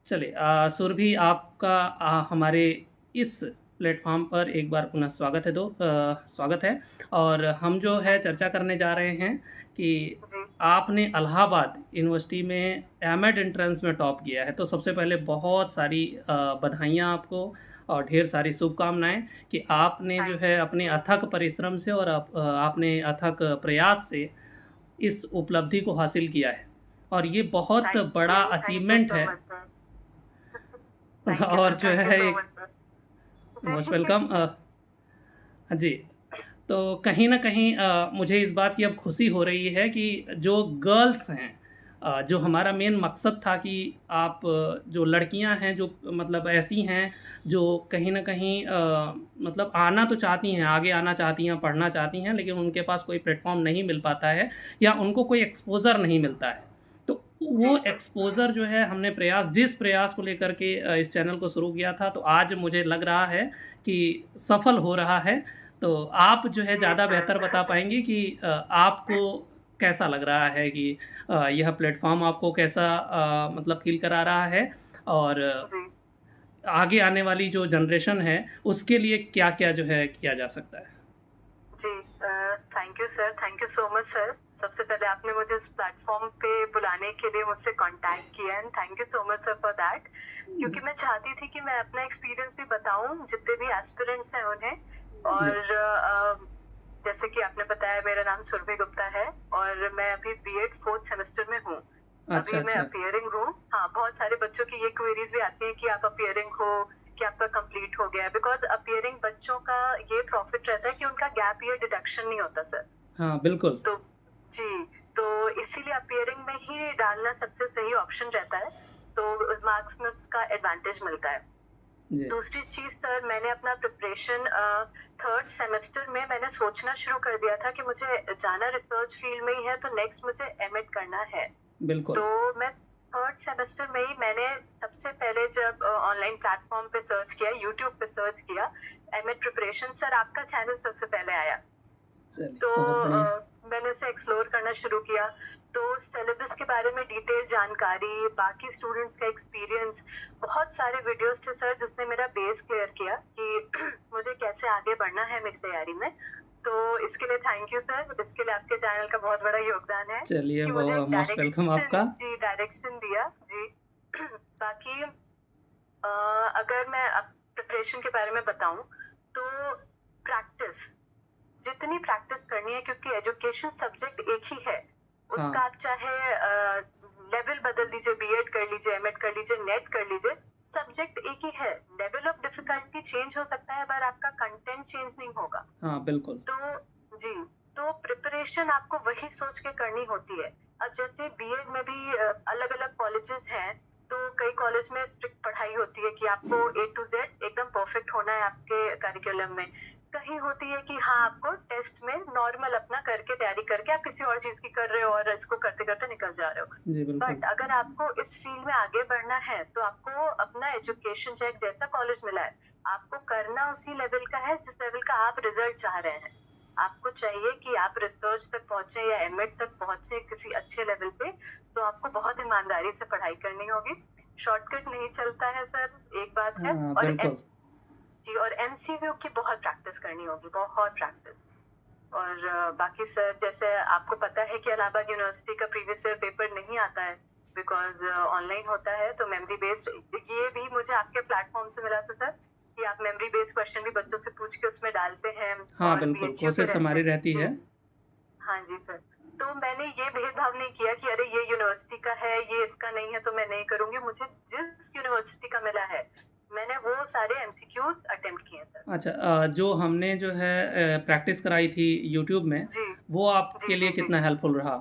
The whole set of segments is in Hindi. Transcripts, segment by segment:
चलिए सुरभि आपका हमारे इस प्लेटफॉर्म पर एक बार पुनः स्वागत है। और हम जो है चर्चा करने जा रहे हैं कि जी, आपने इलाहाबाद यूनिवर्सिटी में एमएड एंट्रेंस में टॉप किया है, तो सबसे पहले बहुत सारी बधाइयाँ आपको और ढेर सारी शुभकामनाएं कि आपने जो थैंक है यू। अपने अथक परिश्रम से और आपने अथक प्रयास से इस उपलब्धि को हासिल किया है और ये बहुत बड़ा थैंक यू अचीवमेंट सो है। Much sir. थैंक यू और सर, जो थैंक यू है सो एक मच सर। मोस्ट जी, वेलकम। जी। तो कहीं न कहीं मुझे इस बात की अब खुशी हो रही है कि जो गर्ल्स हैं, जो हमारा मेन मकसद था कि आप जो लड़कियां हैं जो मतलब ऐसी हैं जो कहीं न कहीं मतलब आना तो चाहती हैं, आगे आना चाहती हैं, पढ़ना चाहती हैं, लेकिन उनके पास कोई प्लेटफ़ॉर्म नहीं मिल पाता है या उनको कोई एक्सपोज़र नहीं मिलता है। तो जी वो सर। एक्सपोज़र जो है हमने जिस प्रयास को लेकर के इस चैनल को शुरू किया था, तो आज मुझे लग रहा है कि सफल हो रहा है। तो आप जो है जी ज़्यादा बेहतर बता सर। पाएँगे कि आपको कैसा लग रहा है कि यह प्लेटफ़ॉर्म आपको कैसा मतलब फ़ील करा रहा है? और जी, आगे आने वाली जो जनरेशन है, उसके लिए क्या-क्या जो है किया जा सकता है? जी, thank you sir, thank you so much sir. सबसे पहले आपने मुझे इस प्लेटफ़ॉर्म पे बुलाने के लिए मुझसे कॉन्टैक्ट किया and thank you so much sir for that. क्योंकि मैं चाहती थी कि मैं अपना एक्सपीरियंस भी बताऊँ जितने भी एस्पिरेंट्स हैं उन्हें। जी। और जैसे कि आपने बताया मेरा नाम सुरभि गुप्ता है और मैं अभी बीएड 4th सेमेस्टर में हूँ। अच्छा, अभी मैं अच्छा। अपीयरिंग हूँ। हाँ, बहुत सारे बच्चों की ये क्वेरीज़ भी आती हैं कि आप अपीयरिंग हो, कि आपका कंप्लीट हो गया है। बिकॉज़ अपीयरिंग बच्चों का ये प्रॉफिट रहता है कि उनका गैप ईयर डिडक्शन नहीं होता सर। हाँ, बिल्कुल। तो जी, तो इसीलिए अपीयरिंग में ही डालना सबसे सही ऑप्शन रहता है। तो मार्क्स में उसका एडवांटेज मिलता है। जी। दूसरी चीज़ सर, मैंने अपना प्रिपरेशन 3rd सेमेस्टर में मैंने सोचना शुरू कर दिया था कि मुझे जाना रिसर्च फील्ड में ही है, तो नेक्स्ट मुझे एमएड करना है। बिल्कुल। तो मैं 3rd सेमेस्टर में ही मैंने सबसे पहले जब ऑनलाइन प्लेटफ़ॉर्म पे सर्च किया, यूट्यूब पे सर्च किया, एमएड प्रिपरेशन, सर आपका चैनल सबसे पहले आया। चलिए, तो बहुत बढ़िया। मैंने उसे एक्सप्लोर करना शुरू किया। तो सिलेबस के बारे में डिटेल जानकारी, बाकी स्टूडेंट्स का एक्सपीरियंस, बहुत सारे वीडियोज़ थे सर जिसने मेरा बेस क्लियर किया कि मुझे कैसे आगे बढ़ना है मेरी तैयारी में। तो इसके लिए थैंक यू सर, इसके लिए आपके चैनल का बहुत बड़ा योगदान है चलिए, कि वो मुझे एक मोस्ट वेलकम डायरेक्शन, आपका। जी, डायरेक्शन दिया। जी। बाकी अगर मैं अब प्रिपरेशन के बारे में बताऊँ, तो प्रैक्टिस, जितनी प्रैक्टिस करनी है, क्योंकि एजुकेशन सब्जेक्ट एक ही है। हाँ, उसका आप चाहे लेवल बदल लीजिए, बीएड कर लीजिए, एमएड कर लीजिए, नेट कर लीजिए, सब्जेक्ट एक ही है। लेवल ऑफ डिफिकल्टी चेंज हो सकता है पर आपका कंटेंट चेंज नहीं होगा। हाँ, बिल्कुल। तो जी, तो प्रिपरेशन आपको वही सोच के करनी होती है। अब जैसे बीएड में भी अलग-अलग कॉलेजेस हैं, तो कई कॉलेज में स्ट्रिक्ट पढ़ाई होती है कि आपको ए टू ज़ेड एकदम परफेक्ट होना है आपके करिकुलम में। कहीं होती है कि हाँ, आपको टेस्ट में नॉर्मल अपना करके तैयारी करके आप किसी और चीज़ की कर रहे हो और इसको करते-करते निकल जा रहे हो। जी, बिल्कुल। बट अगर आपको इस फील्ड में आगे बढ़ना है, तो आपको अपना एजुकेशन चाहे जैसा कॉलेज मिला है, आपको करना उसी लेवल का है जिस लेवल का आप रिजल्ट चाह रहे हैं। आपको चाहिए कि आप रिसर्च तक पहुँचे या एमएड तक पहुँचे किसी अच्छे लेवल पे, तो आपको बहुत ईमानदारी से पढ़ाई करनी होगी। शॉर्टकट नहीं चलता है सर, एक बात है। हाँ, और बिल्कुल। जी, और एमसीक्यू की बहुत प्रैक्टिस करनी होगी, बहुत प्रैक्टिस। और बाकी सर, जैसे आपको पता है कि इलाहाबाद यूनिवर्सिटी का प्रीवियस ईयर पेपर नहीं आता है, बिकॉज़ ऑनलाइन होता है, तो मेमोरी बेस्ड। ये भी मुझे आपके प्लेटफ़ॉर्म से मिला था सर, कि आप मेमोरी बेस्ड क्वेश्चन भी बच्चों से पूछ के उसमें डालते हैं हाँ, और बिल्कुल, बीएचयू के कोशिश रहते हमारी हैं। रहती जी। है। हाँ जी सर। तो मैंने ये भेदभाव नहीं किया कि अरे ये यूनिवर्सिटी का है, ये इसका नहीं है तो मैं नहीं करूँगी। मुझे जिस यूनिवर्सिटी का मिला है, मैंने वो सारे एमसीक्यूज़ अटेम्प्ट किए हैं सर। अच्छा, जो हमने जो है प्रैक्टिस कराई थी यूट्यूब में, जी। वो जी, आपके लिए जी, जी। कितना हेल्पफुल रहा?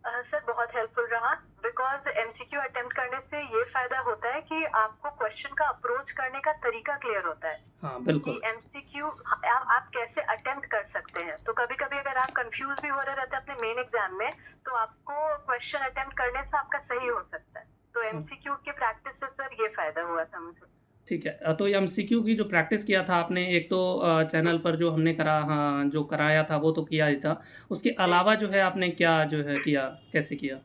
सर बहुत हेल्पफुल रहा, बिकॉज़ एमसीक्यू अटेम्प्ट करने से ये फ़ायदा होता है कि आपको क्वेश्चन का अप्रोच करने का तरीका क्लियर होता है, हाँ, कि बिल्कुल। एमसीक्यू आप कैसे अटेम्प्ट कर सकते हैं। तो कभी-कभी अगर आप कन्फ्यूज़ भी हो रहे रहते हैं अपने मेन एग्ज़ाम में, तो आपको क्वेश्चन अटेम्प्ट करने से आपका सही हो सकता है। तो हाँ, एमसीक्यू की प्रैक्टिस से सर ये फ़ायदा हुआ था मुझे। ठीक है। तो एमसीक्यू की जो प्रैक्टिस किया था आपने, एक तो जी, चैनल पर जो हमने हाँ, जो कराया था वो तो किया ही था। उसके जी। अलावा जो है आपने क्या जो है किया, कैसे किया?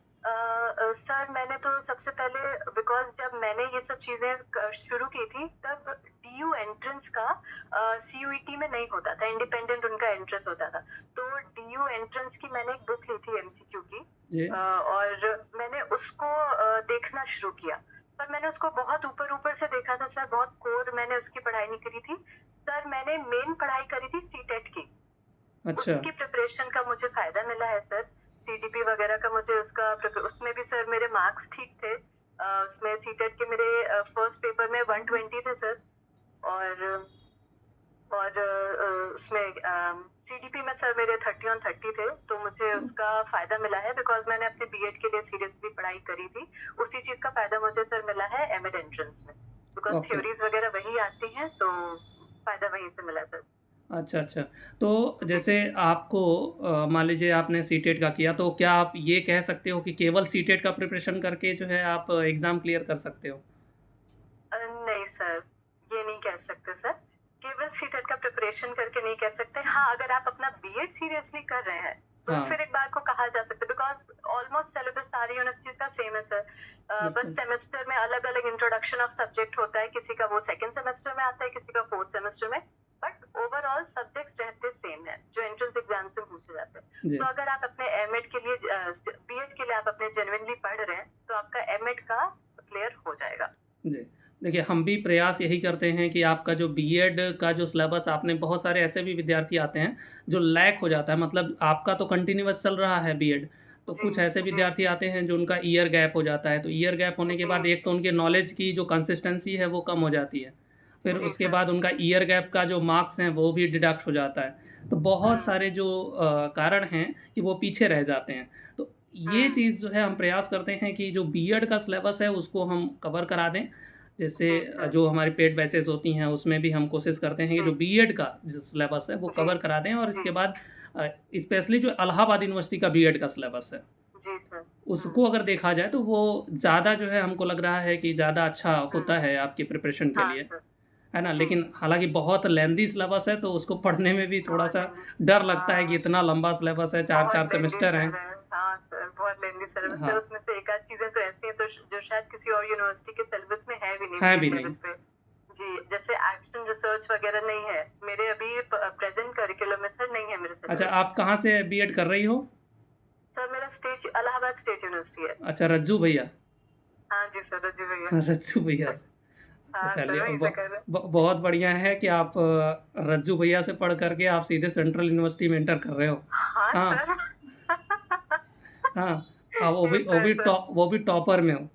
सर मैंने तो सबसे पहले, बिकॉज़ जब मैंने ये सब चीज़ें शुरू की थी तब डीयू एंट्रेंस का सीयूईटी में नहीं होता था, इंडिपेंडेंट उनका एंट्रेंस होता था। तो डीयू एंट्रेंस की मैंने एक बुक ली थी एमसीक्यू की, जी। और मैंने उसको देखना शुरू किया। पर मैंने उसको बहुत ऊपर-ऊपर से देखा था सर, बहुत कोर मैंने उसकी पढ़ाई नहीं करी थी। सर मैंने मेन पढ़ाई करी थी सीटेट की। अच्छा। उसकी प्रिपरेशन का मुझे फ़ायदा मिला है सर। सीटीपी वगैरह का मुझे उसमें भी सर मेरे मार्क्स ठीक थे। उसमें सीटेट के मेरे फर्स्ट पेपर में 120 थे सर। और उसमें सीडीपी में सर मेरे 30 ऑन 30 थे, तो मुझे उसका फ़ायदा मिला है बिकॉज़ मैंने अपने बीएड के लिए सीरियसली पढ़ाई करी थी। उसी चीज़ का फ़ायदा मुझे सर मिला है एमएड एंट्रेंस में, बिकॉज़ ओके। थ्योरीज़ वगैरह वही आती हैं, तो फ़ायदा वहीं से मिला सर। अच्छा, अच्छा। तो जी। जैसे आपको मान लीजिए आपने सीटेट का किया, तो क्या आप ये कह सकते हो कि केवल सीटेट का प्रिपरेशन करके जो है आप एग्ज़ाम क्लियर कर सकते हो? नहीं सर, ये नहीं कह सकते सर। केवल सीटेट का प्रिपरेशन करके नहीं कह सकते। हाँ, अगर आप अपना बीएड सीरियसली कर रहे हैं, तो हाँ, फिर एक बात को कहा जा सकता है बिकॉज़ ऑलमोस्ट सिलेबस सारी यूनिवर्सिटीज़ का सेम है सर। बस बिल्कुल। सेमेस्टर में अलग-अलग इंट्रोडक्शन ऑफ सब्जेक्ट होता है, किसी का वो सेकंड सेमेस्टर में आता है, किसी का फोर्थ सेमेस्टर में। बट ओवरऑल सब्जेक्ट्स रहते सेम हैं, जो एंट्रेंस एग्ज़ाम से पूछे जाते हैं। जी, तो अगर आप अपने एमएड के लिए बीएड के लिए आप अपने जेन्युइनली पढ़ रहे हैं, तो आपका एमएड का क्लियर हो जाएगा। जी। देखिए, हम भी प्रयास यही करते हैं कि आपका जो बीएड का जो सिलेबस आपने बहुत सारे ऐसे भी विद्यार्थी आते हैं, जो लैग हो जाता है, मतलब आपका तो कंटिन्यूअस चल रहा है बीएड, तो जी, कुछ ऐसे जी, विद्यार्थी आते हैं जो उनका ईयर गैप हो जाता है, तो ईयर गैप होने के जी, बाद एक तो उनके नॉलेज की जो कंसिस्टेंसी है, वो कम हो जाती है। फिर जी उसके सर। बाद उनका ईयर गैप का जो मार्क्स हैं, वो भी डिडक्ट हो जाता है। तो बहुत हुँ, सारे जो कारण हैं कि वो पीछे रह जाते हैं। तो ये हुँ, चीज़ जो है हम प्रयास करते हैं कि जो बीएड का सिलेबस है, उसको हम कवर करा दें। जैसे जी सर। जो हमारी पेड बैचेज़ होती हैं, उसमें भी हम कोशिश करते हैं कि जी, जो बीएड का जो सिलेबस है, वो जी, कवर करा दें और जी, इसके बाद स्पेशली जो इलाहाबाद यूनिवर्सिटी का बीएड का सिलेबस है, जी सर। हुँ, उसको अगर देखा जाए तो वो ज़्यादा जो है हमको लग रहा है कि ज़्यादा अच्छा होता हुँ, है आपकी प्रिपरेशन के हाँ लिए, सर। है ना? जी, लेकिन हालाँकि बहुत लेंथी सिलेबस है, तो उसको पढ़ने में भी बहुत थोड़ा-सा लेंदी। डर लगता है कि हाँ, इतना लंबा सिलेबस है, बहुत 4-4 लेंदी सेमेस्टर हैं। सर है। हाँ सर, बहुत लेंदी सिलेबस है। हाँ, उसमें से एक आध चीज़ें तो ऐसी हैं तो जो शायद किसी और यूनिवर्सिटी के सिलेबस में है भी नहीं है बीएड भी लेवल नहीं। पे। जी, जैसे एक्शन रिसर्च वगैरह नहीं है। मेरे अभी प्रेज़ेंट करिकुलम में सर नहीं है मेरे अच्छा, सिलेबस में। आप कहाँ से बीएड कर रही हो? सर मेरा इलाहाबाद स्टेट यूनिवर्सिटी है। अच्छा, रज्जू भैया। हाँ जी सर, रज्जू भैया। रज्जू भैया से। अच्छा, हाँ सर, चलिए वहीं से कर रहे हैं। बहुत बढ़िया है कि आप रज्जू भैया से पढ़ कर के आप सीधे सेंट्रल यूनिवर्सिटी में एंटर कर रहे हो। हाँ हाँ, सर। हाँ। ये सर सर। वो भी टॉपर में हो,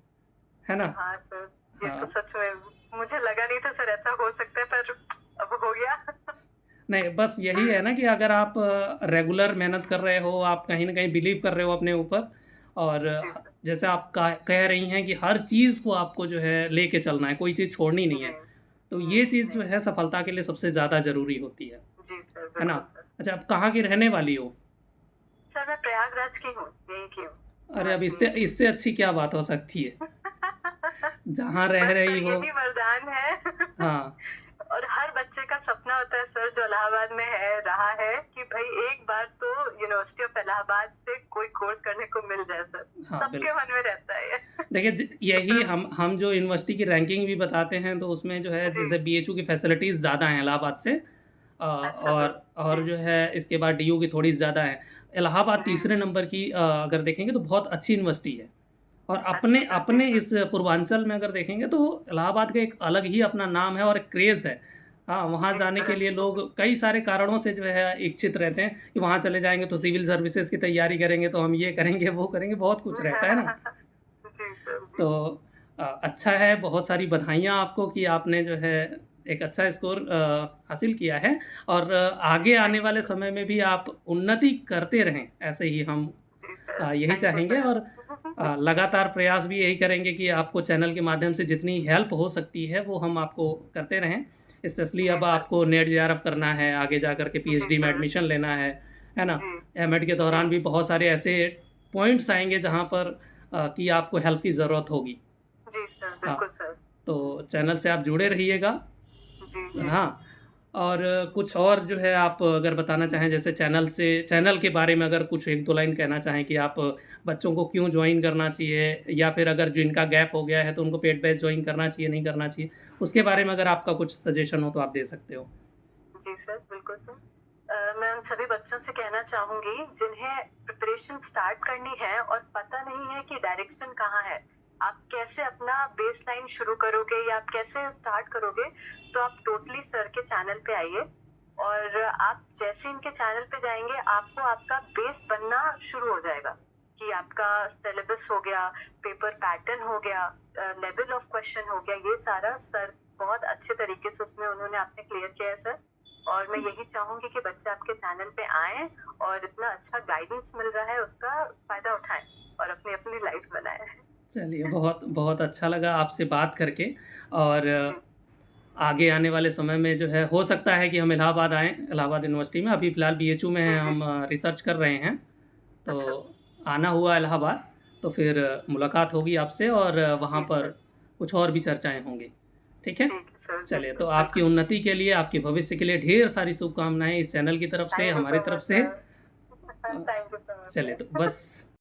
है ना? हाँ सर, ये तो हाँ। सच में मुझे लगा नहीं था सर ऐसा हो सकता है, पर अब हो गया। नहीं, बस यही है ना कि अगर आप रेगुलर मेहनत कर रहे हो, आप कहीं न कहीं बिलीव कर रहे हो अपने ऊपर और जी सर। जैसे आप कह रही हैं कि हर चीज़ को आपको जो है लेके चलना है, कोई चीज़ छोड़नी नहीं जी। है। तो ये चीज़ जी। जो है सफलता के लिए सबसे ज़्यादा ज़रूरी होती जी सर, है ना? बिल्कुल सर। अच्छा, आप कहाँ की रहने वाली हो? सर मैं प्रयागराज की हूँ, यहीं की हूँ, अरे, यहाँ अब की। इससे अच्छी क्या बात हो सकती है? जहाँ रह बस रही सर हो। यही वरदान है। हाँ, और हर बच्चे का सपना होता है सर, जो इलाहाबाद में है, रहा है, कि भाई एक बार तो यूनिवर्सिटी ऑफ इलाहाबाद से कोई कोर्स करने को मिल जाए सर। हाँ, सबके मन में रहता है ये। देखिए यही हम जो यूनिवर्सिटी की रैंकिंग भी बताते हैं तो उसमें जो है जी। जैसे बीएचयू की फैसिलिटीज़ ज़्यादा हैं इलाहाबाद से अच्छा सर। और जी। जो है इसके बाद डीयू की थोड़ी ज़्यादा है। इलाहाबाद जी। तीसरे नंबर की अगर देखेंगे तो बहुत अच्छी यूनिवर्सिटी है और अच्छा अपने सर। जी अपने सर। इस पूर्वांचल में अगर देखेंगे तो इलाहाबाद का एक अलग ही अपना नाम है और एक क्रेज़ है। हाँ, वहाँ जी जाने के सर। लिए लोग कई सारे कारणों से जो है इच्छुक रहते हैं कि वहाँ चले जाएँगे तो सिविल सर्विसेज़ की तैयारी करेंगे तो हम ये करेंगे, वो करेंगे, बहुत कुछ रहता है ना। जी सर। जी। तो अच्छा है, बहुत सारी बधाइयाँ आपको कि आपने जो है एक अच्छा स्कोर हासिल किया है और जी, आगे आने थैंक यू वाले सर। समय में भी आप उन्नति करते रहें, ऐसे ही हम जी सर, यही थैंक यू चाहेंगे सर। और लगातार प्रयास भी यही करेंगे कि आपको चैनल के माध्यम से जितनी हेल्प हो सकती है, वो हम आपको करते रहें। स्पेशली जी अब सर। आपको नेट जेआरएफ करना है, आगे जा कर के जी पीएचडी में सर। एडमिशन लेना है ना? जी। एमएड के जी। दौरान भी बहुत सारे ऐसे पॉइंट्स आएँगे जहाँ पर कि आपको हेल्प की ज़रूरत होगी। जी सर, हाँ, बिल्कुल सर। तो चैनल से आप जुड़े रहिएगा। जी, जी। हाँ, और कुछ और जो है आप अगर बताना चाहें, जैसे चैनल के बारे में अगर कुछ 1-2 लाइन कहना चाहें कि आप बच्चों को क्यों जॉइन करना चाहिए, या फिर अगर जिनका गैप हो गया है तो उनको पेड बैच जॉइन करना चाहिए, नहीं करना चाहिए? उसके बारे में अगर आपका कुछ सजेशन हो तो आप दे सकते हो। जी सर, बिल्कुल सर। मैं उन सभी बच्चों से कहना चाहूँगी जिन्हें प्रिपरेशन स्टार्ट करनी है और पता नहीं है कि डायरेक्शन कहाँ है। आप कैसे अपना बेसलाइन शुरू करोगे या आप कैसे स्टार्ट करोगे, तो आप टोटली सर के चैनल पे आइए और आप जैसे इनके चैनल पे जाएँगे, आपको आपका बेस बनना शुरू हो जाएगा कि आपका सिलेबस हो गया, पेपर पैटर्न हो गया, लेवल ऑफ क्वेश्चन हो गया, ये सारा सर बहुत अच्छे तरीके से उसमें उन्होंने आपने क्लियर किया है सर। और मैं यही चाहूँगी कि बच्चे आपके चैनल पे आएँ और इतना अच्छा गाइडेंस मिल रहा है उसका फ़ायदा उठाएँ और अपनी लाइफ बनाएँ। चलिए, बहुत बहुत अच्छा लगा आपसे बात करके। और जी, आगे आने वाले समय में जो है हो सकता है कि हम इलाहाबाद आएँ, इलाहाबाद यूनिवर्सिटी में। अभी फ़िलहाल बीएचयू में जी, हैं जी। हम, रिसर्च कर रहे हैं। अच्छा, तो आना हुआ इलाहाबाद, तो फिर मुलाकात होगी आपसे और वहाँ जी पर सर। कुछ और भी चर्चाएँ होंगी। ठीक है? ठीक है सर, चलिए, तो बिल्कुल, आपकी बिल्कुल। उन्नति के लिए, आपके भविष्य के लिए ढेर सारी शुभकामनाएँ इस चैनल की तरफ से, थैंक यू हमारी सो तरफ मच से। Sir. A, thank you so much चलिए, तो सर। बस